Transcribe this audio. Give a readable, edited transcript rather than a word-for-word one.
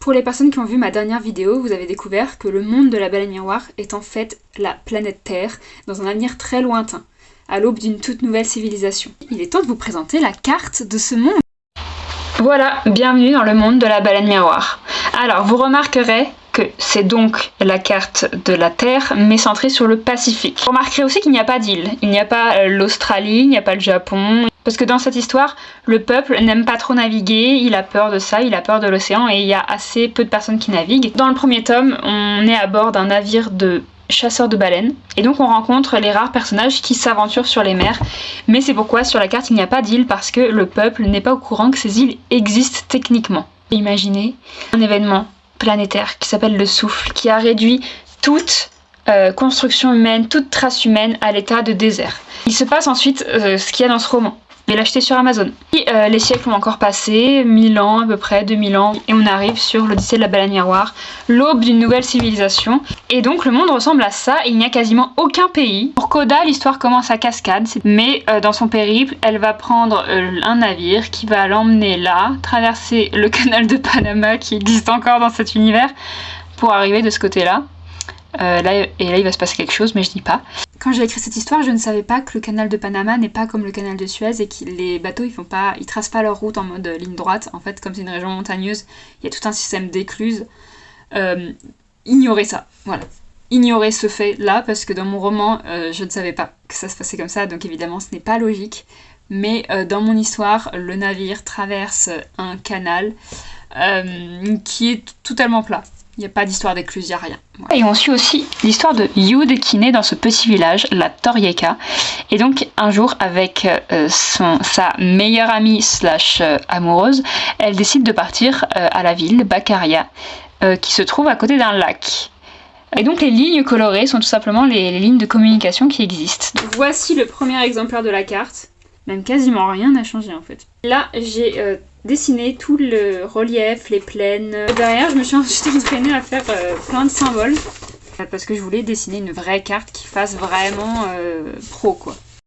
Pour les personnes qui ont vu ma dernière vidéo, vous avez découvert que le monde de la baleine miroir est en fait la planète Terre, dans un avenir très lointain, à l'aube d'une toute nouvelle civilisation. Il est temps de vous présenter la carte de ce monde. Voilà, bienvenue dans le monde de la baleine miroir. Alors, vous remarquerez que c'est donc la carte de la Terre, mais centrée sur le Pacifique. Vous remarquerez aussi qu'il n'y a pas d'île. Il n'y a pas l'Australie, il n'y a pas le Japon. Parce que dans cette histoire, le peuple n'aime pas trop naviguer, il a peur de ça, il a peur de l'océan, et il y a assez peu de personnes qui naviguent. Dans le premier tome, on est à bord d'un navire de chasseurs de baleines, et donc on rencontre les rares personnages qui s'aventurent sur les mers. Mais c'est pourquoi sur la carte il n'y a pas d'île, parce que le peuple n'est pas au courant que ces îles existent techniquement. Imaginez un événement planétaire qui s'appelle le souffle, qui a réduit toute construction humaine, toute trace humaine à l'état de désert. Il se passe ensuite ce qu'il y a dans ce roman. Je vais l'acheter sur Amazon. Et, les siècles ont encore passé, 1000 ans à peu près, 2000 ans, et on arrive sur l'Odyssée de la baleine miroir, l'aube d'une nouvelle civilisation. Et donc le monde ressemble à ça, il n'y a quasiment aucun pays. Pour Koda, l'histoire commence à cascade, mais dans son périple, elle va prendre un navire qui va l'emmener là, traverser le canal de Panama qui existe encore dans cet univers, pour arriver de ce côté-là. Là, il va se passer quelque chose, mais je dis pas. Quand j'ai écrit cette histoire, je ne savais pas que le canal de Panama n'est pas comme le canal de Suez et que les bateaux ils tracent pas leur route en mode ligne droite. En fait, comme c'est une région montagneuse, il y a tout un système d'écluses. Ignorez ça, voilà. Ignorez ce fait-là, parce que dans mon roman, je ne savais pas que ça se passait comme ça, donc évidemment ce n'est pas logique. Mais dans mon histoire, le navire traverse un canal qui est totalement plat. Il n'y a pas d'histoire d'écluse, il n'y a rien. Voilà. Et on suit aussi l'histoire de Yud qui naît dans ce petit village, la Torieka. Et donc un jour avec sa meilleure amie / amoureuse, elle décide de partir à la ville, Bakaria, qui se trouve à côté d'un lac. Et donc les lignes colorées sont tout simplement les lignes de communication qui existent. Voici le premier exemplaire de la carte. Même quasiment rien n'a changé en fait. Là j'ai dessiné tout le relief, les plaines. Derrière je me suis ensuite entraînée à faire plein de symboles. Parce que je voulais dessiner une vraie carte qui fasse vraiment pro quoi.